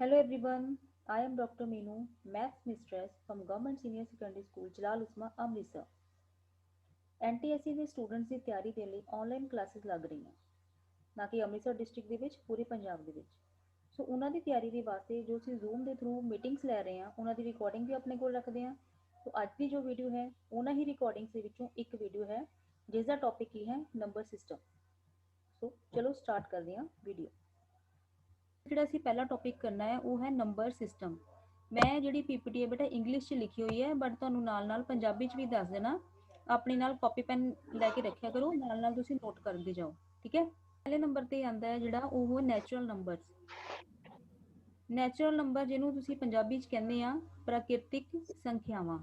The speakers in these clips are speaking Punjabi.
Hello everyone, I am Dr. Meenu, Maths Mistress from Government Senior Secondary School, Jalal Usma, Amritsar। NTSC ਦੇ ਸਟੂਡੈਂਟਸ ਦੀ ਤਿਆਰੀ ਦੇ ਲਈ ਆਨਲਾਈਨ ਕਲਾਸਿਸ ਲੱਗ ਰਹੀਆਂ, ਨਾ ਕਿ ਅੰਮ੍ਰਿਤਸਰ ਡਿਸਟ੍ਰਿਕਟ ਦੇ ਵਿੱਚ, ਪੂਰੇ ਪੰਜਾਬ ਦੇ ਵਿੱਚ। ਸੋ ਉਹਨਾਂ ਦੀ ਤਿਆਰੀ ਦੇ ਵਾਸਤੇ ਜੋ ਅਸੀਂ ਜ਼ੂਮ ਦੇ ਥਰੂ ਮੀਟਿੰਗਸ ਲੈ ਰਹੇ ਹਾਂ, ਉਹਨਾਂ ਦੀ ਰਿਕਾਰਡਿੰਗ ਵੀ ਆਪਣੇ ਕੋਲ ਰੱਖਦੇ ਹਾਂ। ਸੋ ਅੱਜ ਦੀ ਜੋ ਵੀਡੀਓ ਹੈ, ਉਹਨਾਂ ਹੀ ਰਿਕਾਰਡਿੰਗਸ ਦੇ ਵਿੱਚੋਂ ਇੱਕ ਵੀਡੀਓ ਹੈ, ਜਿਸ ਦਾ ਟੌਪਿਕ ਕੀ ਹੈ, ਨੰਬਰ ਸਿਸਟਮ। ਸੋ ਚਲੋ ਸਟਾਰਟ ਕਰਦੇ ਹਾਂ ਵੀਡੀਓ। ਜਿਹੜਾ ਅਸੀਂ ਪਹਿਲਾ ਟੌਪਿਕ ਕਰਨਾ ਹੈ ਉਹ ਹੈ ਨੰਬਰ ਸਿਸਟਮ। ਮੈਂ ਜਿਹੜੀ ਪੀਪੀਟੀ ਹੈ ਬੇਟਾ ਇੰਗਲਿਸ਼ 'ਚ ਲਿਖੀ ਹੋਈ ਹੈ, ਬਟ ਤੁਹਾਨੂੰ ਨਾਲ ਨਾਲ ਪੰਜਾਬੀ 'ਚ ਵੀ ਦੱਸ ਦੇਣਾ। ਆਪਣੇ ਨਾਲ ਕਾਪੀ ਪੈਨ ਲੈ ਕੇ ਰੱਖਿਆ ਕਰੋ, ਨਾਲ ਨਾਲ ਤੁਸੀਂ ਨੋਟ ਕਰਦੇ ਜਾਓ, ਠੀਕ ਹੈ। ਪਹਿਲੇ ਨੰਬਰ ਤੇ ਆਂਦਾ ਹੈ ਜਿਹੜਾ ਉਹ ਨੈਚੁਰਲ ਨੰਬਰਸ। ਨੈਚੁਰਲ ਨੰਬਰ ਜਿਹਨੂੰ ਤੁਸੀਂ ਪੰਜਾਬੀ 'ਚ ਕਹਿੰਦੇ ਆ ਪ੍ਰਾਕਿਰਤਿਕ ਸੰਖਿਆਵਾਂ,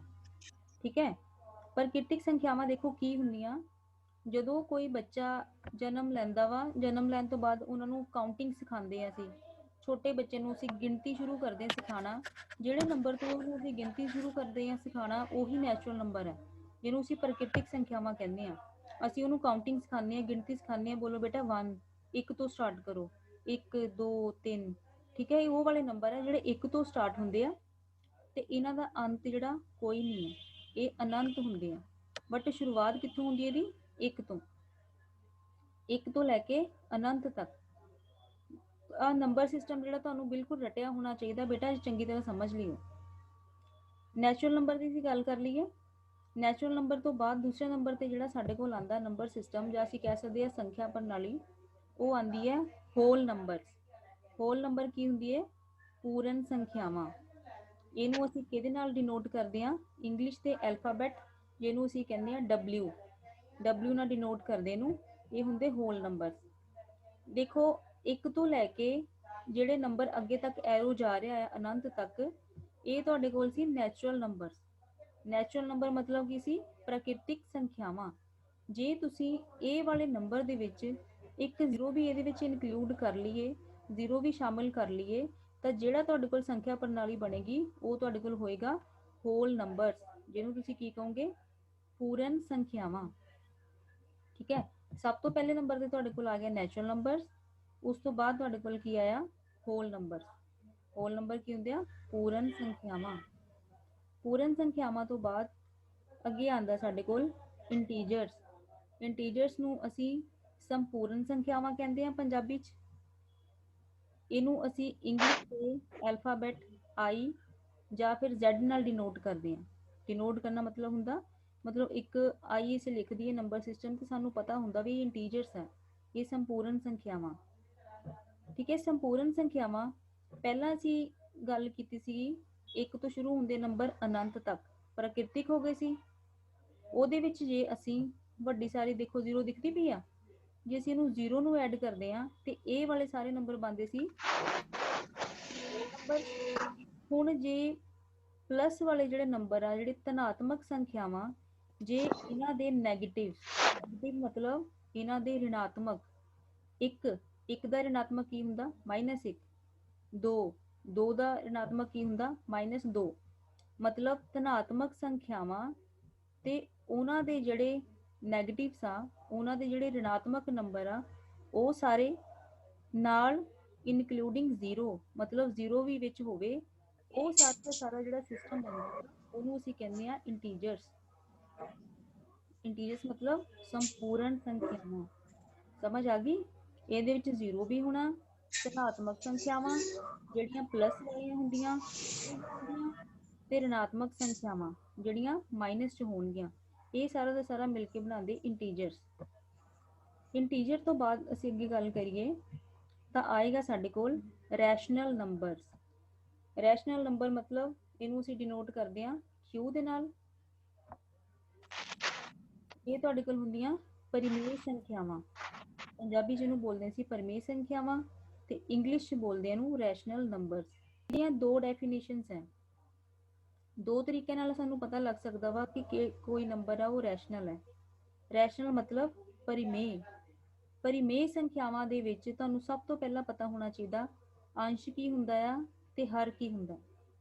ਠੀਕ ਹੈ। ਪ੍ਰਾਕਿਰਤਿਕ ਸੰਖਿਆਵਾਂ ਦੇਖੋ ਕੀ ਹੁੰਦੀਆਂ। ਜਦੋਂ ਕੋਈ ਬੱਚਾ ਜਨਮ ਲੈਂਦਾ ਵਾ, ਜਨਮ ਲੈਣ ਤੋਂ ਬਾਅਦ ਉਹਨਾਂ ਨੂੰ ਕਾਊਂਟਿੰਗ ਸਿਖਾਉਂਦੇ ਆ ਅਸੀਂ। ਛੋਟੇ ਬੱਚੇ ਨੂੰ ਅਸੀਂ ਗਿਣਤੀ ਸ਼ੁਰੂ ਕਰਦੇ ਹਾਂ ਸਿਖਾਉਣਾ। ਜਿਹੜੇ ਨੰਬਰ ਤੋਂ ਉਹਨੂੰ ਅਸੀਂ ਗਿਣਤੀ ਸ਼ੁਰੂ ਕਰਦੇ ਹਾਂ ਸਿਖਾਉਣਾ, ਉਹੀ ਨੈਚੁਰਲ ਨੰਬਰ ਹੈ, ਜਿਹਨੂੰ ਅਸੀਂ ਪ੍ਰਾਕਿਰਤਿਕ ਸੰਖਿਆਵਾਂ ਕਹਿੰਦੇ ਹਾਂ। ਅਸੀਂ ਉਹਨੂੰ ਕਾਊਂਟਿੰਗ ਸਿਖਾਉਂਦੇ ਹਾਂ, ਗਿਣਤੀ ਸਿਖਾਉਂਦੇ ਹਾਂ। ਬੋਲੋ ਬੇਟਾ 1, 1 ਤੋਂ ਸਟਾਰਟ ਕਰੋ, 1 2 3, ਠੀਕ ਹੈ। ਇਹ ਉਹ ਵਾਲੇ ਨੰਬਰ ਹੈ ਜਿਹੜੇ 1 ਤੋਂ ਸਟਾਰਟ ਹੁੰਦੇ ਆ, ਤੇ ਇਹਨਾਂ ਦਾ ਅੰਤ ਜਿਹੜਾ ਕੋਈ ਨਹੀਂ ਹੈ, ਇਹ ਅਨੰਤ ਹੁੰਦੇ ਆ। ਬਟ ਸ਼ੁਰੂਆਤ ਕਿੱਥੋਂ ਹੁੰਦੀ ਹੈ ਇਹਦੀ? 1 ਤੋਂ, 1 ਤੋਂ ਲੈ ਕੇ ਅਨੰਤ ਤੱਕ। ਆ ਨੰਬਰ ਸਿਸਟਮ ਜਿਹੜਾ ਤੁਹਾਨੂੰ ਬਿਲਕੁਲ ਰਟਿਆ ਹੋਣਾ ਚਾਹੀਦਾ ਬੇਟਾ, ਚੰਗੀ ਤਰ੍ਹਾਂ ਸਮਝ ਲਿਓ। ਨੈਚੁਰਲ ਨੰਬਰ ਦੀ ਅਸੀਂ ਗੱਲ ਕਰ ਲਈਏ। ਨੈਚੁਰਲ ਨੰਬਰ ਤੋਂ ਬਾਅਦ ਦੂਸਰੇ ਨੰਬਰ ਤੇ ਜਿਹੜਾ ਸਾਡੇ ਕੋਲ ਆਂਦਾ ਨੰਬਰ ਸਿਸਟਮ, ਜਾਂ ਅਸੀਂ ਕਹਿ ਸਕਦੇ ਹਾਂ ਸੰਖਿਆ ਪ੍ਰਣਾਲੀ, ਉਹ ਆਂਦੀ ਹੈ ਹੋਲ ਨੰਬਰਸ। ਹੋਲ ਨੰਬਰ ਕੀ ਹੁੰਦੀ ਹੈ? ਪੂਰਨ ਸੰਖਿਆਵਾਂ। ਇਹਨੂੰ ਅਸੀਂ ਕਿਹਦੇ ਨਾਲ ਡਿਨੋਟ ਕਰਦੇ ਹਾਂ? ਇੰਗਲਿਸ਼ ਦੇ ਐਲਫਾਬੈਟ, ਜਿਹਨੂੰ ਅਸੀਂ ਕਹਿੰਦੇ ਹਾਂ ਡਬਲਿਊ ਨਾਲ ਡਿਨੋਟ ਕਰਦੇ ਇਹਨੂੰ। ਇਹ ਹੁੰਦੇ ਹੋਲ ਨੰਬਰ। ਦੇਖੋ 1 ਤੋਂ ਲੈ ਕੇ ਜਿਹੜੇ ਨੰਬਰ ਅੱਗੇ ਤੱਕ ਐਰੋ ਜਾ ਰਿਹਾ ਹੈ ਅਨੰਤ ਤੱਕ, ਇਹ ਤੁਹਾਡੇ ਕੋਲ ਸੀ ਨੈਚੁਰਲ ਨੰਬਰ। ਨੈਚੁਰਲ ਨੰਬਰ ਮਤਲਬ ਕੀ ਸੀ? ਪ੍ਰਾਕਿਰਤਿਕ ਸੰਖਿਆਵਾਂ। ਜੇ ਤੁਸੀਂ ਇਹ ਵਾਲੇ ਨੰਬਰ ਦੇ ਵਿੱਚ ਇੱਕ ਜ਼ੀਰੋ ਵੀ ਇਹਦੇ ਵਿੱਚ ਇਨਕਲੂਡ ਕਰ ਲਈਏ, ਜ਼ੀਰੋ ਵੀ ਸ਼ਾਮਿਲ ਕਰ ਲਈਏ, ਤਾਂ ਜਿਹੜਾ ਤੁਹਾਡੇ ਕੋਲ ਸੰਖਿਆ ਪ੍ਰਣਾਲੀ ਬਣੇਗੀ ਉਹ ਤੁਹਾਡੇ ਕੋਲ ਹੋਏਗਾ ਹੋਲ ਨੰਬਰਸ, ਜਿਹਨੂੰ ਤੁਸੀਂ ਕੀ ਕਹੋਗੇ? ਪੂਰਨ ਸੰਖਿਆਵਾਂ, ਠੀਕ ਹੈ। ਸਭ ਤੋਂ ਪਹਿਲੇ ਨੰਬਰ ਤੇ ਤੁਹਾਡੇ ਕੋਲ ਆ ਗਿਆ ਨੈਚੁਰਲ ਨੰਬਰਸ। ਉਸ ਤੋਂ ਬਾਅਦ ਤੁਹਾਡੇ ਕੋਲ ਕੀ ਆਇਆ? Whole number. ਹੋਲ ਨੰਬਰ ਕੀ ਹੁੰਦੇ ਆ? ਪੂਰਨ ਸੰਖਿਆਵਾਂ। ਪੂਰਨ ਸੰਖਿਆਵਾਂ ਤੋਂ ਬਾਅਦ ਅੱਗੇ ਆਂਦਾ ਸਾਡੇ ਕੋਲ ਇੰਟੀਜਰਸ। ਇੰਟੀਜਰਸ ਨੂੰ ਅਸੀਂ ਸੰਪੂਰਨ ਸੰਖਿਆਵਾਂ ਕਹਿੰਦੇ ਆ ਪੰਜਾਬੀ 'ਚ। ਇਹਨੂੰ ਅਸੀਂ ਇੰਗਲਿਸ਼ ਦੇ ਐਲਫਾਬੈਟ I ਜਾਂ ਫਿਰ Z ਨਾਲ ਡਿਨੋਟ ਕਰਦੇ ਹਾਂ। ਡਿਨੋਟ ਕਰਨਾ ਮਤਲਬ ਹੁੰਦਾ, ਮਤਲਬ ਇੱਕ I ਇਸੇ ਲਿਖ ਦਈਏ ਨੰਬਰ ਸਿਸਟਮ, ਤੇ ਸਾਨੂੰ ਪਤਾ ਹੁੰਦਾ ਵੀ ਇਹ ਇੰਟੀਜਰਸ ਹੈ, ਇਹ ਸੰਪੂਰਨ ਸੰਖਿਆਵਾਂ, ਠੀਕ ਹੈ। ਸੰਪੂਰਨ ਸੰਖਿਆਵਾਂ ਪਹਿਲਾਂ ਅਸੀਂ ਗੱਲ ਕੀਤੀ ਸੀ, 1 ਤੋਂ ਸ਼ੁਰੂ ਹੁੰਦੇ ਨੰਬਰ ਅਨੰਤ ਤੱਕ ਪ੍ਰਾਕਿਰਤਿਕ ਹੋ ਗਏ ਸੀ। ਉਹਦੇ ਵਿੱਚ ਜੇ ਅਸੀਂ ਵੱਡੀ ਸਾਰੀ ਦੇਖੋ ਜ਼ੀਰੋ ਦਿਖਦੀ ਪਈ ਆ, ਜੇ ਅਸੀਂ ਇਹਨੂੰ ਜ਼ੀਰੋ ਨੂੰ ਐਡ ਕਰਦੇ ਆ ਤੇ ਇਹ ਵਾਲੇ ਸਾਰੇ ਨੰਬਰ ਬਣਦੇ ਸੀ ਨੰਬਰ। ਹੁਣ ਜੇ ਪਲੱਸ ਵਾਲੇ ਜਿਹੜੇ ਨੰਬਰ ਆ, ਜਿਹੜੇ ਧਨਾਤਮਕ ਸੰਖਿਆਵਾਂ, ਜੇ ਇਹਨਾਂ ਦੇ ਨੈਗੇਟਿਵ ਮਤਲਬ ਇਹਨਾਂ ਦੇ ਰਿਣਾਤਮਕ, 1 ਦਾ ਰਿਣਾਤਮਕ ਕੀ ਹੁੰਦਾ? -1। 2 ਦਾ ਰਿਣਾਤਮਕ ਕੀ ਹੁੰਦਾ? -2। ਮਤਲਬ ਧਨਾਤਮਕ ਸੰਖਿਆਵਾਂ ਤੇ ਉਹਨਾਂ ਦੇ ਜਿਹੜੇ ਨੈਗੇਟਿਵਸ ਆ, ਉਹਨਾਂ ਦੇ ਜਿਹੜੇ ਰਿਣਾਤਮਕ ਨੰਬਰ ਆ, ਉਹ ਸਾਰੇ ਨਾਲ ਇਨਕਲੂਡਿੰਗ ਜ਼ੀਰੋ, ਮਤਲਬ ਜ਼ੀਰੋ ਵੀ ਵਿੱਚ ਹੋਵੇ, ਉਹ ਸਾਰਾ ਦਾ ਸਾਰਾ ਜਿਹੜਾ ਸਿਸਟਮ ਬਣਦਾ ਉਹਨੂੰ ਅਸੀਂ ਕਹਿੰਦੇ ਆ ਇੰਟੀਜਰਸ। ਇੰਟੀਜਰਸ ਮਤਲਬ ਸੰਪੂਰਨ ਸੰਖਿਆਵਾਂ। ਸਮਝ ਆ ਗਈ? ਇਹਦੇ ਵਿੱਚ ਜ਼ੀਰੋ ਵੀ ਹੋਣਾ, ਧਨਾਤਮਕ ਸੰਖਿਆਵਾਂ ਜਿਹੜੀਆਂ ਪਲੱਸ ਵਾਲੀਆਂ ਹੁੰਦੀਆਂ ਤੇ ਰਿਣਾਤਮਕ ਸੰਖਿਆਵਾਂ ਜਿਹੜੀਆਂ ਮਾਈਨਸ 'ਚ ਹੋਣਗੀਆਂ, ਇਹ ਸਾਰਾ ਦਾ ਸਾਰਾ ਮਿਲ ਕੇ ਬਣਾਉਂਦੇ ਇੰਟੀਜਰਸ। ਇੰਟੀਜਰ ਤੋਂ ਬਾਅਦ ਅਸੀਂ ਅੱਗੇ ਗੱਲ ਕਰੀਏ ਤਾਂ ਆਏਗਾ ਸਾਡੇ ਕੋਲ ਰੈਸ਼ਨਲ ਨੰਬਰਸ। ਰੈਸ਼ਨਲ ਨੰਬਰ ਮਤਲਬ ਇਹਨੂੰ ਅਸੀਂ ਡਿਨੋਟ ਕਰਦੇ ਹਾਂ Q ਦੇ ਨਾਲ। ਇਹ ਤੁਹਾਡੇ ਕੋਲ ਹੁੰਦੀਆਂ ਪਰਿਮੇਯ ਸੰਖਿਆਵਾਂ। ਪੰਜਾਬੀ 'ਚ ਇਹਨੂੰ ਬੋਲਦੇ ਸੀ ਪਰਿਮੇਯ ਸੰਖਿਆਵਾਂ, ਤੇ ਇੰਗਲਿਸ਼ 'ਚ ਬੋਲਦੇ ਇਹਨੂੰ ਰੈਸ਼ਨਲ ਨੰਬਰਸ। ਇਹਦੀਆਂ ਦੋ ਡੈਫੀਨੇਸ਼ਨਸ ਹੈ। ਦੋ ਤਰੀਕੇ ਨਾਲ ਸਾਨੂੰ ਪਤਾ ਲੱਗ ਸਕਦਾ ਵਾ ਕਿ ਕੋਈ ਨੰਬਰ ਆ ਉਹ ਰੈਸ਼ਨਲ ਹੈ। ਰੈਸ਼ਨਲ ਮਤਲਬ ਪਰਿਮੇਯ। ਪਰਿਮੇਯ ਸੰਖਿਆਵਾਂ ਦੇ ਵਿੱਚ ਤੁਹਾਨੂੰ ਸਭ ਤੋਂ ਪਹਿਲਾਂ ਪਤਾ ਹੋਣਾ ਚਾਹੀਦਾ ਅੰਸ਼ ਕੀ ਹੁੰਦਾ ਆ ਤੇ ਹਰ ਕੀ ਹੁੰਦਾ,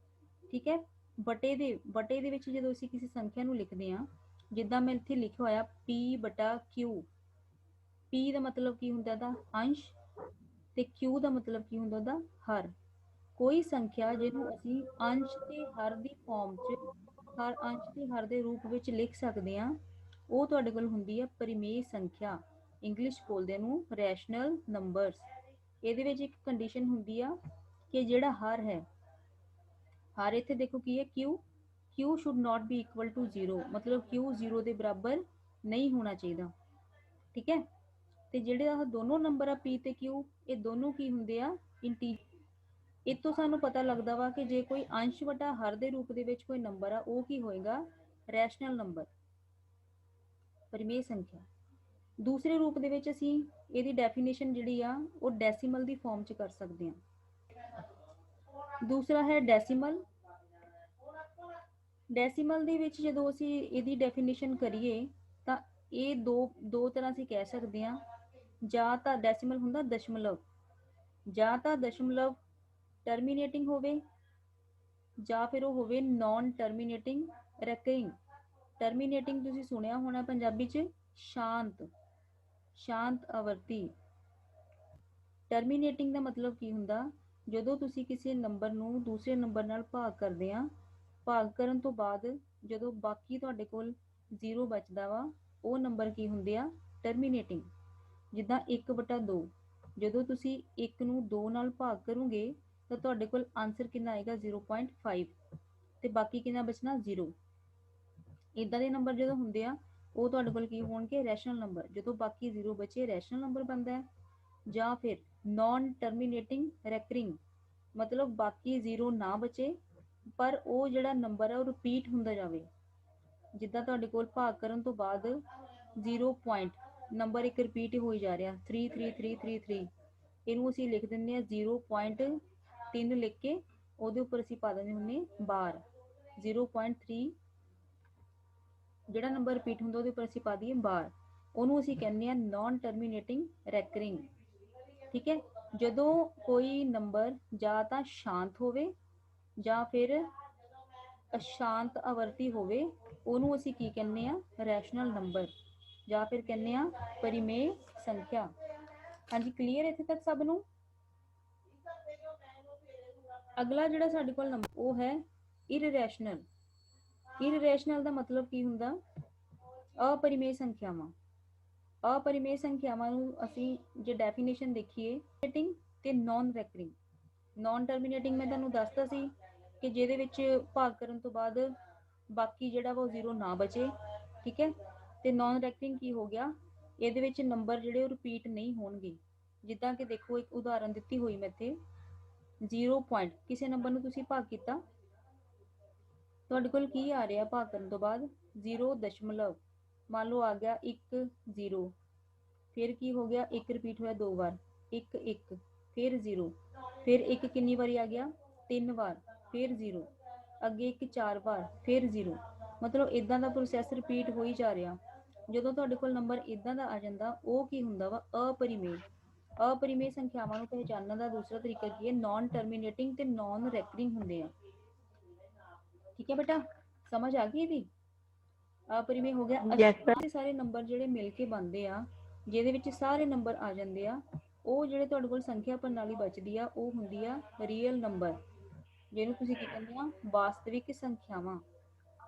ਠੀਕ ਹੈ। ਬਟੇ ਦੇ ਵਿੱਚ ਜਦੋਂ ਅਸੀਂ ਕਿਸੇ ਸੰਖਿਆ ਨੂੰ ਲਿਖਦੇ ਹਾਂ, ਜਿੱਦਾਂ ਮੈਂ ਇੱਥੇ ਲਿਖਿਆ ਹੋਇਆ P/Q, P ਦਾ ਮਤਲਬ ਕੀ ਹੁੰਦਾ? ਦਾ ਅੰਸ਼, ਤੇ Q ਦਾ ਮਤਲਬ ਕੀ ਹੁੰਦਾ? ਦਾ ਹਰ। ਕੋਈ ਸੰਖਿਆ ਜਿਹਨੂੰ ਅਸੀਂ ਅੰਸ਼ ਤੇ ਹਰ ਦੀ ਫਾਰਮ 'ਚ ਹਰ ਅੰਸ਼ ਤੇ ਹਰ ਦੇ ਰੂਪ ਵਿੱਚ ਲਿਖ ਸਕਦੇ ਹਾਂ, ਉਹ ਤੁਹਾਡੇ ਕੋਲ ਹੁੰਦੀ ਹੈ ਪਰਿਮੇਯ ਸੰਖਿਆ। ਇੰਗਲਿਸ਼ ਬੋਲਦੇ ਨੂੰ ਰੈਸ਼ਨਲ ਨੰਬਰਸ। ਇਹਦੇ ਵਿੱਚ ਇੱਕ ਕੰਡੀਸ਼ਨ ਹੁੰਦੀ ਆ ਕਿ ਜਿਹੜਾ ਹਰ ਹੈ, ਹਰ ਇੱਥੇ ਦੇਖੋ ਕੀ ਹੈ Q should not be equal to 0, मतलब Q 0 ਦੇ ਬਰਾਬਰ ਨਹੀਂ ਹੋਣਾ ਚਾਹੀਦਾ। ਠੀਕ ਹੈ, ਤੇ ਜਿਹੜੇ ਆਹ ਦੋਨੋਂ ਨੰਬਰ ਆ P ਤੇ Q, ਇਹ ਦੋਨੋਂ ਕੀ ਹੁੰਦੇ ਆ ਇੰਟੀਜਰ। ਇਹ ਤੋਂ ਸਾਨੂੰ ਪਤਾ ਲੱਗਦਾ ਵਾ ਕਿ ਜੇ ਕੋਈ ਅੰਸ਼ ਵਟਾ ਹਰ ਦੇ ਰੂਪ ਦੇ ਵਿੱਚ ਕੋਈ ਨੰਬਰ ਆ, ਉਹ ਕੀ ਹੋਏਗਾ, ਰੈਸ਼ਨਲ ਨੰਬਰ, ਪਰਿਮੇਯ ਸੰਖਿਆ। ਦੂਸਰੇ ਰੂਪ ਦੇ ਵਿੱਚ ਅਸੀਂ ਇਹਦੀ ਡੈਫੀਨੇਸ਼ਨ ਜਿਹੜੀ ਆ ਉਹ ਡੈਸੀਮਲ ਦੀ ਫਾਰਮ 'ਚ ਕਰ ਸਕਦੇ ਹਾਂ। ਦੂਸਰਾ ਹੈ ਡੈਸੀਮਲ। ਡੈਸੀਮਲ ਦੇ ਵਿੱਚ ਜਦੋਂ ਅਸੀਂ ਇਹਦੀ ਡੈਫੀਨੇਸ਼ਨ ਕਰੀਏ ਤਾਂ ਇਹ ਦੋ ਤਰ੍ਹਾਂ ਅਸੀਂ ਕਹਿ ਸਕਦੇ ਹਾਂ। ਜਾਂ ਤਾਂ ਡੈਸੀਮਲ ਹੁੰਦਾ ਦਸ਼ਮਲਵ, ਜਾਂ ਤਾਂ ਦਸ਼ਮਲਵ ਟਰਮੀਨੇਟਿੰਗ ਹੋਵੇ, ਜਾਂ ਫਿਰ ਉਹ ਹੋਵੇ ਨਾਨ ਟਰਮੀਨੇਟਿੰਗ ਰੈਕਰਿੰਗ। ਟਰਮੀਨੇਟਿੰਗ ਤੁਸੀਂ ਸੁਣਿਆ ਹੋਣਾ ਪੰਜਾਬੀ 'ਚ ਸ਼ਾਂਤ ਆਵਰਤੀ। ਟਰਮੀਨੇਟਿੰਗ ਦਾ ਮਤਲਬ ਕੀ ਹੁੰਦਾ, ਜਦੋਂ ਤੁਸੀਂ ਕਿਸੇ ਨੰਬਰ ਨੂੰ ਦੂਸਰੇ ਨੰਬਰ ਨਾਲ ਭਾਗ ਕਰਦੇ ਆ, ਭਾਗ ਕਰਨ ਤੋਂ ਬਾਅਦ ਜਦੋਂ ਬਾਕੀ ਤੁਹਾਡੇ ਕੋਲ 0 ਬਚਦਾ ਵਾ, ਉਹ ਨੰਬਰ ਕੀ ਹੁੰਦੇ ਆ, ਟਰਮੀਨੇਟਿੰਗ। ਜਿੱਦਾਂ 1/2, ਜਦੋਂ ਤੁਸੀਂ 1 ਨੂੰ 2 ਨਾਲ ਭਾਗ ਕਰੋਗੇ ਤਾਂ ਤੁਹਾਡੇ ਕੋਲ ਆਨਸਰ ਕਿੰਨਾ ਆਏਗਾ, 0.5, ਤੇ ਬਾਕੀ ਕਿੰਨਾ ਬਚਣਾ, 0। ਇਦਾਂ ਦੇ ਨੰਬਰ ਜਦੋਂ ਹੁੰਦੇ ਆ ਉਹ ਤੁਹਾਡੇ ਕੋਲ ਕੀ ਹੋਣਗੇ, ਰੈਸ਼ਨਲ ਨੰਬਰ। ਜਦੋਂ ਬਾਕੀ 0 ਬਚੇ ਰੈਸ਼ਨਲ ਨੰਬਰ ਬਣਦਾ ਹੈ। ਜਾਂ ਫਿਰ ਨਾਨ ਟਰਮੀਨੇਟਿੰਗ ਰੈਕਰਿੰਗ, ਮਤਲਬ ਬਾਕੀ 0 ਨਾ ਬਚੇ ਪਰ ਉਹ ਜਿਹੜਾ ਨੰਬਰ ਹੈ ਉਹ ਰਿਪੀਟ ਹੁੰਦਾ ਜਾਵੇ। ਜਿੱਦਾਂ ਤੁਹਾਡੇ ਕੋਲ ਭਾਗ ਕਰਨ ਤੋਂ ਬਾਅਦ 0 ਪੁਆਇੰਟ ਨੰਬਰ ਇੱਕ ਰਿਪੀਟ ਹੋਈ ਜਾ ਰਿਹਾ, 33333, ਇਹਨੂੰ ਅਸੀਂ ਲਿਖ ਦਿੰਦੇ ਹਾਂ 0.3 ਲਿਖ ਕੇ ਉਹਦੇ ਉੱਪਰ ਅਸੀਂ ਪਾ ਦਿੰਦੇ ਹੁੰਦੇ ਬਾਰ। 0.3 ਜਿਹੜਾ ਨੰਬਰ ਰਿਪੀਟ ਹੁੰਦਾ ਉਹਦੇ ਉੱਪਰ ਅਸੀਂ ਪਾ ਦਈਏ ਬਾਰ, ਉਹਨੂੰ ਅਸੀਂ ਕਹਿੰਦੇ ਆ ਨਾਨ ਟਰਮੀਨੇਟਿੰਗ ਰੈਕਰਿੰਗ। ਠੀਕ ਹੈ, ਜਦੋਂ ਕੋਈ ਨੰਬਰ ਜਾਂ ਤਾਂ ਸ਼ਾਂਤ ਹੋਵੇ ਜਾਂ ਫਿਰ ਅਸ਼ਾਂਤ ਆਵਰਤੀ ਹੋਵੇ, ਉਹਨੂੰ ਅਸੀਂ ਕੀ ਕਹਿੰਦੇ ਆ, ਰੈਸ਼ਨਲ ਨੰਬਰ, ਜਾਂ ਫਿਰ ਕਹਿੰਦੇ ਆ ਪਰਿਮੇਯ ਸੰਖਿਆ। ਹਾਂਜੀ, ਕਲੀਅਰ ਇੱਥੇ ਤੱਕ ਸਭ ਨੂੰ? ਅਗਲਾ ਜਿਹੜਾ ਸਾਡੇ ਕੋਲ ਨੰਬਰ ਉਹ ਹੈ ਇਰਰੈਸ਼ਨਲ। ਇਰਰੈਸ਼ਨਲ ਦਾ ਮਤਲਬ ਕੀ ਹੁੰਦਾ, अपरिमेय संख्यावां। अपरिमेय संख्यावां ਨੂੰ ਅਸੀਂ ਜੇ ਡੈਫੀਨੇਸ਼ਨ ਦੇਖੀਏ, ਟਰਮੀਨੇਟਿੰਗ ਤੇ ਨਾਨ ਰੈਕਰਿੰਗ। ਨਾਨ ਟਰਮੀਨੇਟਿੰਗ ਮੈਂ ਤੁਹਾਨੂੰ ਦੱਸਤਾ ਸੀ ਕਿ ਜਿਹਦੇ ਵਿੱਚ ਭਾਗ ਕਰਨ ਤੋਂ ਬਾਅਦ ਬਾਕੀ ਜਿਹੜਾ ਵਾ ਉਹ 0 ਨਾ ਬਚੇ। ਠੀਕ ਹੈ, ਤੇ ਨਾਨ ਰੈਕਰਿੰਗ ਕੀ ਹੋ ਗਿਆ, ਇਹਦੇ ਵਿੱਚ ਨੰਬਰ ਜਿਹੜੇ ਉਹ ਰਿਪੀਟ ਨਹੀਂ ਹੋਣਗੇ। ਜਿੱਦਾਂ ਕਿ ਦੇਖੋ ਇੱਕ ਉਦਾਹਰਨ ਦਿੱਤੀ ਹੋਈ ਮੈਂ ਇੱਥੇ, 0 ਪੁਆਇੰਟ ਕਿਸੇ ਨੰਬਰ ਨੂੰ ਤੁਸੀਂ ਭਾਗ ਕੀਤਾ, ਤੁਹਾਡੇ ਕੋਲ ਕੀ ਆ ਰਿਹਾ ਭਾਗ ਕਰਨ ਤੋਂ ਬਾਅਦ, 0 ਦਸ਼ਮਲਵ, ਮੰਨ ਲਓ ਆ ਗਿਆ 1 0, ਫਿਰ ਕੀ ਹੋ ਗਿਆ, 1 ਰਿਪੀਟ ਹੋਇਆ 2 ਵਾਰ, 1 1, ਫਿਰ 0, ਫਿਰ 1 ਕਿੰਨੀ ਵਾਰੀ ਆ ਗਿਆ, 3 ਵਾਰ, ਫਿਰ 0, ਅੱਗੇ 1 4 ਵਾਰ, ਫਿਰ 0। ਮਤਲਬ ਇਦਾਂ ਦਾ ਪ੍ਰੋਸੈਸ ਰਿਪੀਟ ਹੋ ਹੀ ਜਾ ਰਿਹਾ। ਜਦੋਂ ਤੁਹਾਡੇ ਕੋਲ ਨੰਬਰ ਇਦਾਂ ਦਾ ਆ ਜਾਂਦਾ, ਉਹ ਕੀ ਹੁੰਦਾ ਵਾ, अपरिमेय। अपरिमेय ਸੰਖਿਆਵਾਂ ਨੂੰ ਪਹਿਚਾਨਣ ਦਾ ਦੂਸਰਾ ਤਰੀਕਾ ਕੀ ਹੈ, ਨਾਨ ਟਰਮੀਨੇਟਿੰਗ ਤੇ ਨਾਨ ਰੈਕਰਿੰਗ ਹੁੰਦੇ ਆ। ਠੀਕ ਹੈ ਬੇਟਾ, ਸਮਝ ਆ ਗਈ ਇਹਦੀ? अपरिमेय हो गया। ਸਾਰੇ ਨੰਬਰ ਜਿਹੜੇ ਮਿਲ ਕੇ ਬਣਦੇ ਆ, ਜਿਹਦੇ ਵਿੱਚ ਸਾਰੇ ਨੰਬਰ ਆ ਜਾਂਦੇ ਆ, ਉਹ ਜਿਹੜੇ ਤੁਹਾਡੇ ਕੋਲ ਸੰਖਿਆ ਪ੍ਰਣਾਲੀ ਬਚਦੀ ਆ, ਉਹ ਹੁੰਦੀ ਆ ਰੀਅਲ ਨੰਬਰ, ਜਿਹਨੂੰ ਤੁਸੀਂ ਕੀ ਕਹਿੰਦੇ ਆ, ਵਾਸਤਵਿਕ ਸੰਖਿਆਵਾਂ।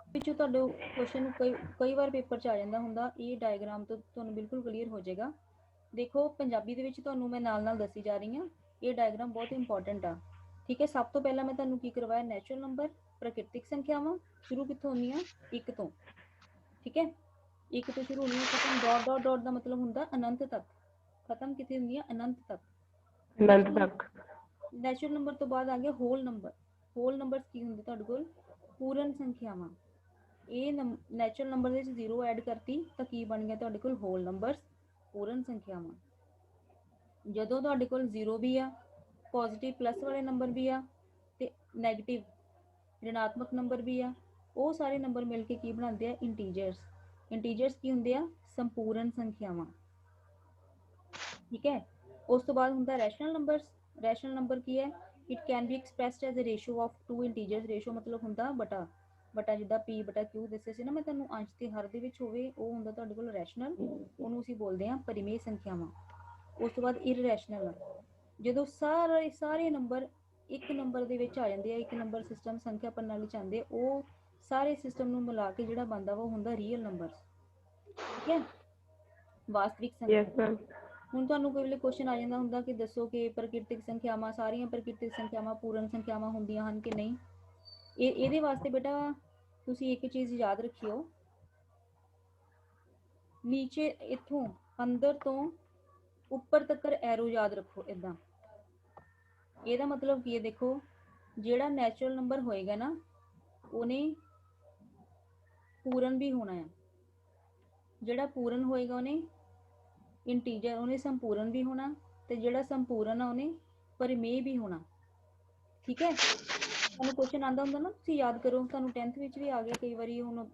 ਵਿੱਚੋਂ ਤੁਹਾਡੇ ਕੁਐਸਚਨ ਕਈ ਵਾਰ ਪੇਪਰ 'ਚ ਆ ਜਾਂਦਾ ਹੁੰਦਾ, ਇਹ ਡਾਇਗਰਾਮ ਤੋਂ ਤੁਹਾਨੂੰ ਬਿਲਕੁਲ ਕਲੀਅਰ ਹੋ ਜਾਏਗਾ। ਦੇਖੋ ਪੰਜਾਬੀ ਦੇ ਵਿੱਚ ਤੁਹਾਨੂੰ ਮੈਂ ਨਾਲ ਦੱਸੀ ਜਾ ਰਹੀ ਹਾਂ, ਇਹ ਡਾਇਗਰਾਮ ਬਹੁਤ ਇੰਪੋਰਟੈਂਟ ਆ। ਠੀਕ ਹੈ, ਸਭ ਤੋਂ ਪਹਿਲਾਂ ਮੈਂ ਤੁਹਾਨੂੰ ਕੀ ਕਰਵਾਇਆ, ਨੈਚੁਰਲ ਨੰਬਰ, ਪ੍ਰਕਿਰਤਿਕ ਸੰਖਿਆਵਾਂ ਸ਼ੁਰੂ ਕਿੱਥੋਂ ਹੁੰਦੀਆਂ, 1 ਤੋਂ। ਠੀਕ ਹੈ, 1 ਤੋਂ ਸ਼ੁਰੂ ਹੋਣੀ ਹੈ, ਖਤਮ ਡॉट डॉट डॉट ਦਾ ਮਤਲਬ ਹੁੰਦਾ ਅਨੰਤ ਤੱਕ। ਖਤਮ ਕਿੱਥੇ ਹੁੰਦੀ ਹੈ, ਅਨੰਤ ਤੱਕ। ਅਨੰਤ ਤੱਕ। ਨੈਚੁਰਲ ਨੰਬਰ ਤੋਂ ਬਾਅਦ ਆ ਗਿਆ ਹੋਲ ਨੰਬਰ। ਹੋਲ ਨੰਬਰਸ ਕੀ ਹੁੰਦੇ ਤੁਹਾਡੇ ਕੋਲ, ਪੂਰਨ ਸੰਖਿਆਵਾਂ। ਇਹ ਨੈਚੁਰਲ ਨੰਬਰ ਦੇ ਵਿੱਚ 0 ਐਡ ਕਰਤੀ ਤਾਂ ਕੀ ਬਣ ਗਿਆ ਤੁਹਾਡੇ ਕੋਲ, ਹੋਲ ਨੰਬਰਸ, ਪੂਰਨ ਸੰਖਿਆਵਾਂ। ਜਦੋਂ ਤੁਹਾਡੇ ਕੋਲ 0 ਵੀ ਆ, ਪੋਜ਼ਿਟਿਵ ਪਲੱਸ ਵਾਲੇ ਨੰਬਰ ਵੀ ਆ, ਤੇ ਨੈਗੇਟਿਵ ऋणात्मक ਨੰਬਰ ਵੀ ਆ, ਉਹ ਸਾਰੇ ਨੰਬਰ ਮਿਲ ਕੇ ਕੀ ਬਣਾਉਂਦੇ ਆ, ਇੰਟੀਜਰਸ। ਇੰਟੀਜਰਸ ਕੀ ਹੁੰਦੇ ਆ, ਸੰਪੂਰਨ ਸੰਖਿਆਵਾਂ। ਠੀਕ ਹੈ, ਉਸ ਤੋਂ ਬਾਅਦ ਹੁੰਦਾ ਰੈਸ਼ਨਲ ਨੰਬਰਸ। ਰੈਸ਼ਨਲ ਨੰਬਰ ਕੀ ਹੈ, it can be expressed as a ratio of 2 integers. Ratio ਮਤਲਬ ਹੁੰਦਾ ਬਟਾ, ਜਿੱਦਾਂ P/Q ਦੱਸਿਆ ਸੀ ਨਾ ਮੈਂ ਤੁਹਾਨੂੰ, ਅੰਸ਼ ਤੇ ਹਰ ਦੇ ਵਿੱਚ ਹੋਵੇ, ਉਹ ਹੁੰਦਾ ਤੁਹਾਡੇ ਕੋਲ ਰੈਸ਼ਨਲ, ਉਹਨੂੰ ਅਸੀਂ ਬੋਲਦੇ ਹਾਂ ਪਰਿਮੇਯ ਸੰਖਿਆਵਾਂ। ਉਸ ਤੋਂ ਬਾਅਦ ਇਰਰੈਸ਼ਨਲ, ਜਦੋਂ ਸਾਰੇ ਨੰਬਰ ਇੱਕ ਨੰਬਰ ਦੇ ਵਿੱਚ ਆ ਜਾਂਦੇ ਆ, ਇੱਕ ਨੰਬਰ ਸਿਸਟਮ ਸੰਖਿਆ ਪ੍ਰਣਾਲੀ ਚ ਆਉਂਦੇ, ਉਹ ਸਾਰੇ ਸਿਸਟਮ ਨੂੰ ਮਿਲਾ ਕੇ ਜਿਹੜਾ ਬਣਦਾ ਵਾ ਉਹ ਹੁੰਦਾ ਰੀਅਲ ਨੰਬਰ। ਠੀਕ ਹੈ, ਵਾਸਤਵਿਕ ਸੰਖਿਆ। Yes ma'am. ਹੁਣ ਤੁਹਾਨੂੰ ਕੋਈ ਵੇਲੇ ਕੁਐਸਚਨ ਆ ਜਾਂਦਾ ਹੁੰਦਾ ਕਿ ਦੱਸੋ ਕਿ ਪ੍ਰਕਿਰਤਿਕ ਸੰਖਿਆਵਾਂ, ਸਾਰੀਆਂ ਪ੍ਰਕਿਰਤਿਕ ਸੰਖਿਆਵਾਂ ਪੂਰਨ ਸੰਖਿਆਵਾਂ ਹੁੰਦੀਆਂ ਹਨ ਕਿ ਨਹੀਂ। ਇਹਦੇ ਵਾਸਤੇ ਬੇਟਾ ਤੁਸੀਂ ਇੱਕ ਚੀਜ਼ ਯਾਦ ਰੱਖਿਓ, ਨੀਚੇ ਇੱਥੋਂ ਅੰਦਰ ਤੋਂ ਉੱਪਰ ਤੱਕ ਐਰੋ ਯਾਦ ਰੱਖੋ ਇਦਾਂ। ਇਹਦਾ ਮਤਲਬ ਕੀ ਹੈ, ਦੇਖੋ ਜਿਹੜਾ ਨੈਚੁਰਲ ਨੰਬਰ ਹੋਏਗਾ ਨਾ ਉਹਨੇ ਪੂਰਨ ਵੀ ਹੋਣਾ ਹੈ, ਜਿਹੜਾ ਪੂਰਨ ਹੋਏਗਾ ਉਹਨੇ ਇੰਟੀਜਰ, ਉਹਨੇ ਸੰਪੂਰਨ ਵੀ ਹੋਣਾ, ਤੇ ਜਿਹੜਾ ਸੰਪੂਰਨ ਆ ਉਹਨੇ ਪਰਿਮੇਯ ਵੀ ਹੋਣਾ। ਠੀਕ ਹੈ, ਤੁਹਾਨੂੰ ਕੁਐਸਚਨ ਆਂਦਾ ਹੁੰਦਾ ਨਾ, ਤੁਸੀਂ ਯਾਦ ਕਰੋ, ਤੁਹਾਨੂੰ 10th ਵਿੱਚ ਵੀ ਆ ਗਿਆ ਕਈ ਵਾਰੀ। ਹੁਣ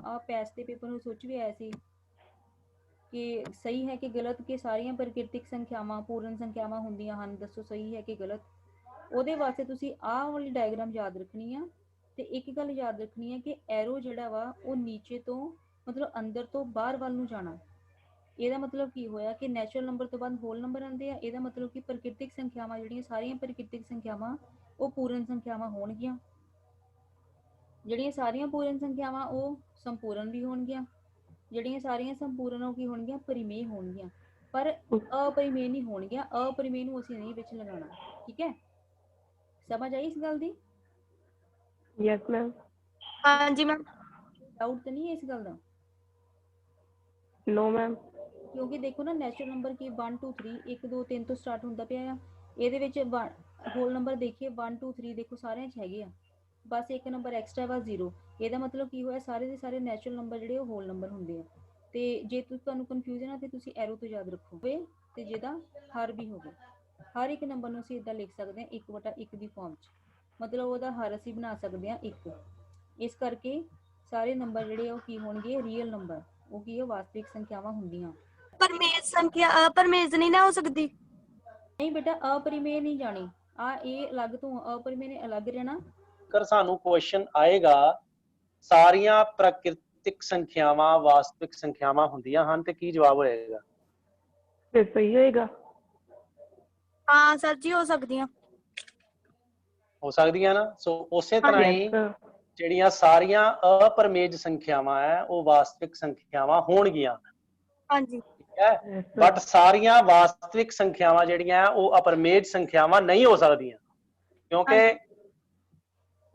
ਆ ਪੈਸ ਦੇ ਪੇਪਰ ਨੂੰ ਸੋਚ ਵੀ ਆਇਆ ਸੀ ਕਿ ਸਹੀ ਹੈ ਕਿ ਗਲਤ ਕਿ ਸਾਰੀਆਂ ਪ੍ਰਕਿਰਤਿਕ ਸੰਖਿਆਵਾਂ ਪੂਰਨ ਸੰਖਿਆਵਾਂ ਹੁੰਦੀਆਂ ਹਨ, ਦੱਸੋ ਸਹੀ ਹੈ ਕਿ ਗਲਤ। ਉਹਦੇ ਵਾਸਤੇ ਤੁਸੀਂ ਆਹ ਵਾਲੀ ਡਾਇਗਰਾਮ ਯਾਦ ਰੱਖਣੀ ਆ, ਤੇ ਇੱਕ ਗੱਲ ਯਾਦ ਰੱਖਣੀ ਹੈ ਕਿ ਐਰੋ ਜਿਹੜਾ ਵਾ ਉਹ ਨੀਚੇ ਤੋਂ ਮਤਲਬ ਅੰਦਰ ਤੋਂ ਬਾਹਰ ਵੱਲ ਨੂੰ ਜਾਣਾ। ਇਹਦਾ ਮਤਲਬ ਕੀ ਹੋਇਆ ਕਿ ਨੈਚੁਰਲ ਨੰਬਰ ਤੋਂ ਬਾਅਦ ਹੋਲ ਨੰਬਰ ਆਉਂਦੇ ਆ, ਇਹਦਾ ਮਤਲਬ ਕਿ ਪ੍ਰਕਿਰਤਿਕ ਸੰਖਿਆਵਾਂ ਜਿਹੜੀਆਂ ਸਾਰੀਆਂ ਪ੍ਰਕਿਰਤਿਕ ਸੰਖਿਆਵਾਂ ਉਹ ਪੂਰਨ ਸੰਖਿਆਵਾਂ ਹੋਣਗੀਆਂ, ਜਿਹੜੀਆਂ ਸਾਰੀਆਂ ਪੂਰਨ ਸੰਖਿਆਵਾਂ ਉਹ ਸੰਪੂਰਨ ਵੀ ਹੋਣਗੀਆਂ, ਜਿਹੜੀਆਂ ਸਾਰੀਆਂ ਸੰਪੂਰਨ ਉਹ ਕੀ ਹੋਣਗੀਆਂ, ਪਰਿਮੇਯ ਹੋਣਗੀਆਂ। ਪਰ ਅਪਰਿਮੇਯ ਨਹੀਂ ਹੋਣਗੀਆਂ, ਅਪਰਿਮੇਯ ਨੂੰ ਅਸੀਂ ਨਹੀਂ ਵਿੱਚ ਲਗਾਉਣਾ। ਠੀਕ ਹੈ, ਸਮਝ ਆਈ ਇਸ ਗੱਲ ਦੀ? Yes ma'am. ਹਾਂਜੀ ਮੈਮ। ਡਾਊਟ ਤਾਂ ਨਹੀਂ ਹੈ ਇਸ ਗੱਲ ਦਾ? No ma'am. ਕਿਉਂਕਿ ਦੇਖੋ ਨਾ ਨੈਚੁਰਲ ਨੰਬਰ ਕੀ 1 2 3 1 2 3 ਤੋਂ ਸਟਾਰਟ ਹੁੰਦਾ ਪਿਆ ਆ, ਇਹਦੇ ਵਿੱਚ ਹੋਲ ਨੰਬਰ ਦੇਖੀਏ 1 2 3 ਦੇਖੋ ਸਾਰਿਆਂ 'ਚ ਹੈਗੇ ਆ, ਬਸ ਇੱਕ ਨੰਬਰ ਐਕਸਟਰਾ ਵਾ 0। ਇਹਦਾ ਮਤਲਬ ਕੀ ਹੋਇਆ, ਸਾਰੇ ਦੇ ਸਾਰੇ ਨੈਚੁਰਲ ਨੰਬਰ ਜਿਹੜੇ ਉਹ ਹੋਲ ਨੰਬਰ ਹੁੰਦੇ ਆ। ਤੇ ਜੇ ਤੁਹਾਨੂੰ ਕਨਫਿਊਜ਼ਨ ਆ ਤੇ ਤੁਸੀਂ ਐਰੋ ਤੋਂ ਯਾਦ ਰੱਖੋਗੇ, ਤੇ ਜਿਹਦਾ ਹਰ ਵੀ ਹੋਵੇ, ਹਰ ਇੱਕ ਨੰਬਰ ਨੂੰ ਅਸੀਂ ਇਦਾਂ ਲਿਖ ਸਕਦੇ ਹਾਂ 1/1 ਦੀ ਫਾਰਮ 'ਚ, ਮਤਲਬ ਉਹਦਾ ਹਰ ਅਸੀਂ ਬਣਾ ਸਕਦੇ ਹਾਂ 1। ਇਸ ਕਰਕੇ ਸਾਰੇ ਨੰਬਰ ਜਿਹੜੇ ਉਹ ਕੀ ਹੋਣਗੇ, ਰੀਅਲ ਨੰਬਰ, ਉਹ ਕੀ ਹੈ, ਵਾਸਤਵਿਕ ਸੰਖਿਆਵਾਂ ਹੁੰਦੀਆਂ। ਪਰਮੇਯ ਸੰਖਿਆ ਅਪਰਮੇਯ ਨਹੀਂ ਨਾ ਹੋ ਸਕਦੀ? ਨਹੀਂ ਬੇਟਾ, ਅਪਰਿਮੇਯ ਨਹੀਂ ਜਾਣੀ, ਆ ਇਹ ਅਲੱਗ ਤੋਂ, ਅਪਰਿਮੇਯ ਨੇ ਅਲੱਗ ਰਹਿਣਾ। ਕਰ ਸਾਨੂੰ ਕੁਐਸਚਨ ਆਏਗਾ ਸਾਰੀਆਂ ਪ੍ਰਕਿਰਤਿਕ ਸੰਖਿਆਵਾਂ ਵਾਸਤਵਿਕ ਸੰਖਿਆਵਾਂ ਹੁੰਦੀਆਂ ਹਨ, ਤੇ ਕੀ ਜਵਾਬ ਹੋਏਗਾ? फिर सही होएगा। ਹਾਂ ਸਰ ਜੀ, ਹੋ ਸਕਦੀਆਂ। ਹੋ ਸਕਦੀਆਂ ਨਾ। ਸੋ ਉਸੇ ਤਰ੍ਹਾਂ ਹੀ यस सर। ਜਿਹੜੀਆਂ ਸਾਰੀਆਂ ਅਪਰਮੇਜ ਸੰਖਿਆਵਾਂ ਹੈ ਉਹ ਵਾਸਤਵਿਕ ਸੰਖਿਆਵਾਂ ਹੋਣਗੀਆਂ। ਹਾਂਜੀ। ਠੀਕ ਹੈ, Yes sir। ਬਟ ਸਾਰੀਆਂ ਵਾਸਤਵਿਕ ਸੰਖਿਆਵਾਂ ਜਿਹੜੀਆਂ ਉਹ ਅਪਰਮੇਜ ਸੰਖਿਆਵਾਂ ਨਹੀਂ ਹੋ ਸਕਦੀਆਂ, ਕਿਉਂਕਿ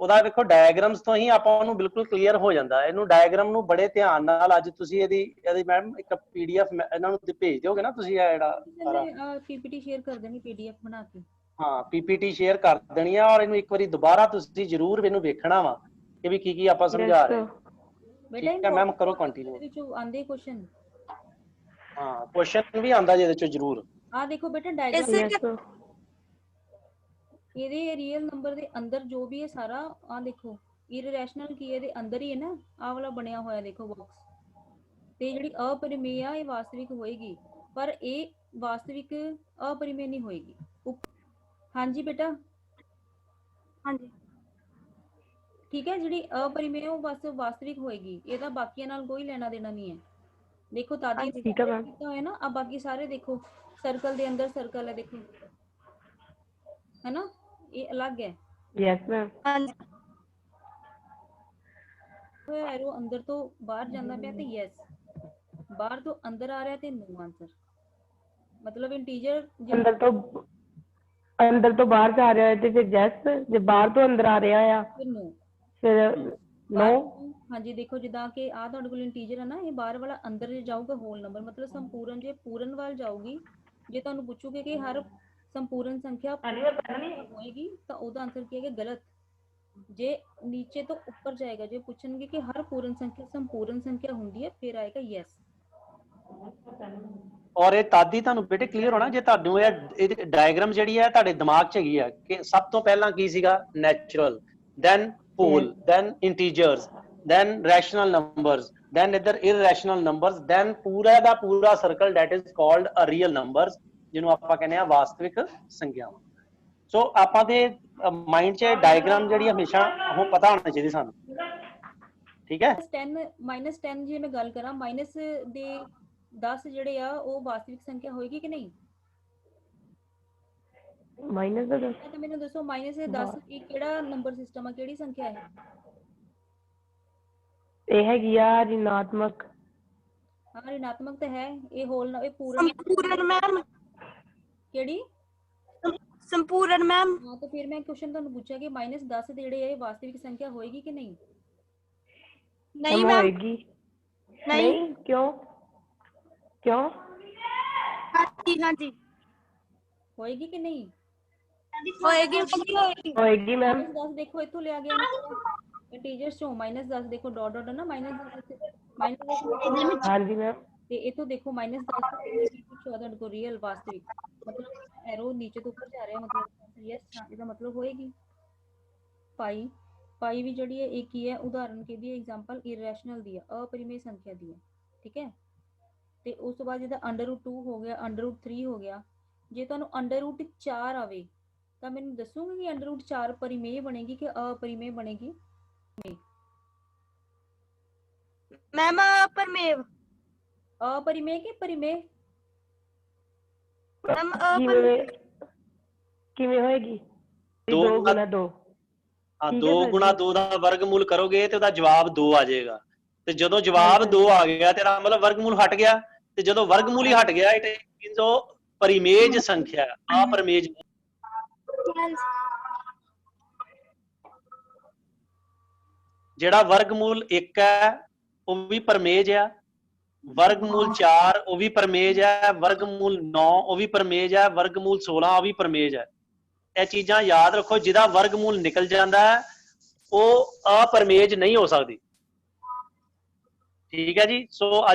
ਉਹਦਾ ਵੇਖੋ ਡਾਇਗਰਾਮਸ ਤੋਂ ਹੀ ਆਪਾਂ ਨੂੰ ਬਿਲਕੁਲ ਕਲੀਅਰ ਹੋ ਜਾਂਦਾ। ਇਹਨੂੰ ਡਾਇਗਰਾਮ ਨੂੰ ਬੜੇ ਧਿਆਨ ਨਾਲ ਅੱਜ ਤੁਸੀਂ ਇਹਦੀ ਮੈਡਮ ਇੱਕ ਪੀਡੀਐਫ ਇਹਨਾਂ ਨੂੰ ਭੇਜ ਦਿਓਗੇ ਨਾ ਤੁਸੀਂ, ਇਹ ਜਿਹੜਾ ਸਾਰਾ ਪੀਪੀਟੀ ਸ਼ੇਅਰ ਕਰ ਦੇਣੀ, ਪੀਡੀਐਫ ਬਣਾ ਕੇ। ਹਾਂ, ਪੀਪੀਟੀ ਸ਼ੇਅਰ ਕਰ ਦੇਣੀ ਆ, ਔਰ ਇਹਨੂੰ ਇੱਕ ਵਾਰੀ ਦੁਬਾਰਾ ਤੁਸੀਂ ਜ਼ਰੂਰ ਇਹਨੂੰ ਵੇਖਣਾ ਵਾ ਕਿ ਵੀ ਕੀ ਆਪਾਂ ਸਮਝਾ ਰਹੇ। ਬੇਟਾ ਠੀਕ ਹੈ ਮੈਮ, ਕਰੋ ਕੰਟੀਨਿਊ। ਇਹਦੇ ਵਿੱਚੋਂ ਆਂਦੇ ਕੁਐਸਚਨ। ਹਾਂ, ਕੁਐਸਚਨ ਵੀ ਆਂਦਾ ਜਿਹਦੇ ਚੋਂ ਜ਼ਰੂਰ। ਆ ਦੇਖੋ ਬੇਟਾ ਡਾਇਗਰਾਮ, यस सर। ਇਹਦੇ ਰੀਅਲ ਨੰਬਰ ਦੇ ਅੰਦਰ ਜੋ ਵੀ ਹੈ ਸਾਰਾ, ਆ ਦੇਖੋ ਇਰਰੈਸ਼ਨਲ ਕੀ ਇਹਦੇ ਅੰਦਰ ਹੀ ਹੈ ਨਾ, ਆ ਵਾਲਾ ਬਣਿਆ ਹੋਇਆ ਦੇਖੋ ਬਾਕਸ। ਤੇ ਜਿਹੜੀ ਅਪਰਿਮੇਯ ਆ ਇਹ ਵਾਸਤਵਿਕ ਹੋਏਗੀ, ਪਰ ਇਹ ਵਾਸਤਵਿਕ ਅਪਰਿਮੇਯ ਨਹੀਂ ਹੋਏਗੀ। ਹਾਂਜੀ ਬੇਟਾ, ਹਾਂਜੀ ਠੀਕ ਹੈ, ਜਿਹੜੀ ਅਪਰਿਮੇਯ ਉਹ ਬਸ ਵਾਸਤਵਿਕ ਹੋਏਗੀ, ਇਹਦਾ ਬਾਕੀਆਂ ਨਾਲ ਕੋਈ ਲੈਣਾ ਦੇਣਾ ਨਹੀਂ ਹੈ। ਦੇਖੋ ਤਾਦੀ ठीक है मैम। ਕੀਤਾ ਹੋਇਆ ਨਾ, ਆ ਬਾਕੀ ਸਾਰੇ ਦੇਖੋ ਸਰਕਲ ਦੇ ਅੰਦਰ ਸਰਕਲ ਹੈ, ਦੇਖੋ है ना, ये अलग है। Yes ma'am. ਹਾਂਜੀ एरो अंदर तो बाहर जाना पे ते यस, बाहर तो अंदर आ रहा है ते नो आंसर। मतलब इंटीजर अंदर तो बाहर जा रहा है ते फिर यस, जब बाहर तो अंदर आ रहा है फिर नो, फिर नो। हाँ जी देखो जिदा कि आ ਤੁਹਾਡੇ ਕੋਲ ਇੰਟੀਜਰ ਹੈ ਨਾ, ਇਹ ਬਾਹਰ ਵਾਲਾ ਅੰਦਰ ਜਾਊਗਾ ਹੋਲ ਨੰਬਰ, ਮਤਲਬ ਸੰਪੂਰਨ ਜੇ ਪੂਰਨ ਵੱਲ ਜਾਊਗੀ। ਜੇ ਤੁਹਾਨੂੰ ਪੁੱਛੂਗੇ ਕਿ ਹਰ ਸੰਪੂਰਨ ਸੰਖਿਆ ਹੋਏਗੀ ਤਾਂ ਉਹਦਾ ਆਨਸਰ ਕੀ ਹੈਗਾ, ਗਲਤ। ਜੇ ਨੀਚੇ ਤੋਂ ਉੱਪਰ ਜਾਏਗਾ, ਜੇ ਪੁੱਛਣਗੇ ਕਿ ਹਰ ਪੂਰਨ ਸੰਖਿਆ ਸੰਪੂਰਨ ਸੰਖਿਆ ਹੁੰਦੀ ਹੈ, ਫਿਰ ਆਏਗਾ ਯੈਸ। ਔਰ ਇਹ ਤਾਦੀ ਤੁਹਾਨੂੰ ਬੇਟੇ ਕਲੀਅਰ ਹੋਣਾ ਜੇ ਤੁਹਾਨੂੰ ਇਹ ਡਾਇਗਰਾਮ ਜਿਹੜੀ ਹੈ ਤੁਹਾਡੇ ਦਿਮਾਗ 'ਚ ਹੈਗੀ ਆ ਕਿ ਸਭ ਤੋਂ ਪਹਿਲਾਂ ਕੀ ਸੀਗਾ, natural, then whole, then integers, then rational numbers, then ਇੱਧਰ ਇਰਰੈਸ਼ਨਲ ਨੰਬਰਸ, ਦੈਨ ਪੂਰਾ ਦਾ ਪੂਰਾ circle that is called a real numbers, ਜਿਹਨੂੰ ਆਪਾਂ ਕਹਿੰਦੇ ਆ ਵਾਸਤਵਿਕ ਸੰਖਿਆਵਾਂ। ਸੋ ਆਪਾਂ ਦੇ ਮਾਈਂਡ 'ਚ ਡਾਇਗਰਾਮ ਜਿਹੜੀ ਹਮੇਸ਼ਾ ਉਹ ਪਤਾ ਹੋਣਾ ਚਾਹੀਦੀ ਸਾਨੂੰ। ਠੀਕ ਹੈ, 10 -10 ਜੇ ਮੈਂ ਗੱਲ ਕਰਾਂ, ਮਾਈਨਸ ਦੇ 10 ਜਿਹੜੇ ਆ ਉਹ ਵਾਸਤਵਿਕ ਸੰਖਿਆ ਹੋਏਗੀ ਕਿ ਨਹੀਂ? ਮਾਈਨਸ ਦਾ 10 ਤਾਂ ਮੈਨੂੰ ਦੱਸੋ ਮਾਈਨਸ ਦੇ 10 ਇਹ ਕਿਹੜਾ ਨੰਬਰ ਸਿਸਟਮ ਆ, ਕਿਹੜੀ ਸੰਖਿਆ ਹੈ? ਇਹ ਹੈਗੀ ਆ ਰਿਣਾਤਮਕ। ਹਾਂ ਰਿਣਾਤਮਕ ਤਾਂ ਹੈ, ਇਹ ਹੋਲ ਇਹ ਪੂਰਨ ਸੰਪੂਰਨ ਮੈਮ, ਕਿਹੜੀ? ਸੰਪੂਰਨ ਮੈਮ। ਹਾਂ ਤਾਂ ਫਿਰ ਮੈਂ ਕੁਐਸਚਨ ਤੁਹਾਨੂੰ ਪੁੱਛਿਆ ਕਿ ਮਾਈਨਸ 10 ਜਿਹੜੇ ਇਹ ਵਾਸਤਵਿਕ ਸੰਖਿਆ ਹੋਏਗੀ ਕਿ ਨਹੀਂ? ਨਹੀਂ ਮੈਮ, ਹੋਏਗੀ। ਨਹੀਂ। ਨਹੀਂ ਕਿਉਂ? ਕਿਉਂ? ਹਾਂਜੀ ਹਾਂਜੀ ਹੋਏਗੀ ਕਿ ਨਹੀਂ? ਹੋਏਗੀ ਹੋਏਗੀ। ਹੋਏਗੀ ਮੈਮ। ਮਾਈਨਸ 10 ਦੇਖੋ ਇੱਥੋਂ ਲਿਆ ਗਿਆ ਇੰਟੀਜਰਸ ਚੋਂ ਮਾਈਨਸ 10 ਦੇਖੋ ਡਾਟ ਡਾਟ ਹੈ ਨਾ ਮਾਈਨਸ ਮਾਈਨਸ ਹਾਂਜੀ ਮੈਮ। ਤੇ ਇਥੋਂ ਦੇਖੋ ਮਾਈਨਸ 10 ਕੁਝ ਅਦਰ ਕੋ ਰੀਅਲ ਵਾਸਤਵਿਕ ਮਤਲਬ ਐਰੋ ਨੀਚੇ ਤੋਂ ਉੱਪਰ ਜਾ ਰਿਹਾ ਮਤਲਬ ਯੈਸ ਇਹਦਾ ਮਤਲਬ ਹੋਏਗੀ। ਪਾਈ ਪਾਈ ਵੀ ਜਿਹੜੀ ਹੈ ਇਹ ਕੀ ਹੈ ਉਦਾਹਰਨ ਕਿਹਦੀ ਹੈ ਐਗਜ਼ਾਮਪਲ ਇਰੈਸ਼ਨਲ ਦੀ ਹੈ अपरिमेय संख्या ਦੀ ਹੈ ਠੀਕ ਹੈ। ਤੇ ਉਸ ਤੋਂ ਬਾਅਦ ਜਿਹਦਾ √2 ਹੋ ਗਿਆ √3 ਹੋ ਗਿਆ। ਜੇ ਤੁਹਾਨੂੰ √4 ਆਵੇ ਤਾਂ ਮੈਨੂੰ ਦੱਸੋਗੇ ਕਿ √4 ਪਰਿਮੇय ਬਣੇਗੀ ਕਿ अपरिमेय ਬਣੇਗੀ? ਮੈਮ ਪਰਮੇਵ अपरिमेय कि परिमेय? ਮੈਮ ਕਿਵੇਂ ਹੋਏਗੀ? 2 2 ਗੁਣਾ 2। ਹਾਂ ਠੀਕ ਹੈ 2 ਸਰ ਗੁਣਾ ਜੀ। 2 ਦਾ ਵਰਗਮੂਲ ਕਰੋਗੇ ਤੇ ਉਹਦਾ ਜਵਾਬ 2 ਆ ਜਾਏਗਾ। ਤੇ ਜਦੋਂ ਜਵਾਬ 2 ਆ ਗਿਆ ਤੇਰਾ ਮਤਲਬ ਵਰਗਮੂਲ ਹਟ ਗਿਆ। ਤੇ ਜਦੋਂ ਵਰਗਮੂਲ ਹੀ ਹਟ ਗਿਆ ਇਟ ਮੀਨਸ ਉਹ ਪਰਿਮੇਜ ਸੰਖਿਆ ਹੈ, अपरिमेय। ਜਿਹੜਾ ਵਰਗਮੂਲ 1 ਹੈ ਉਹ ਵੀ ਪਰਮੇਜ ਆ, ਵਰਗਮੂਲ 4 ਉਹ ਵੀ ਪਰਮੇਜ ਹੈ, ਵਰਗਮੂਲ 9 ਉਹ ਵੀ ਪਰਮੇਜ ਹੈ, ਵਰਗਮੂਲ 16 ਉਹ ਵੀ ਪਰਮੇਜ ਹੈ। ਇਹ ਚੀਜ਼ਾਂ ਯਾਦ ਰੱਖੋ, ਜਿਹਦਾ ਵਰਗਮੂਲ ਨਿਕਲ ਜਾਂਦਾ ਹੈ ਉਹ अपरिमेय ਨਹੀਂ ਹੋ ਸਕਦੀ। ਠੀਕ ਹੈ ਜੀ। ਸੋ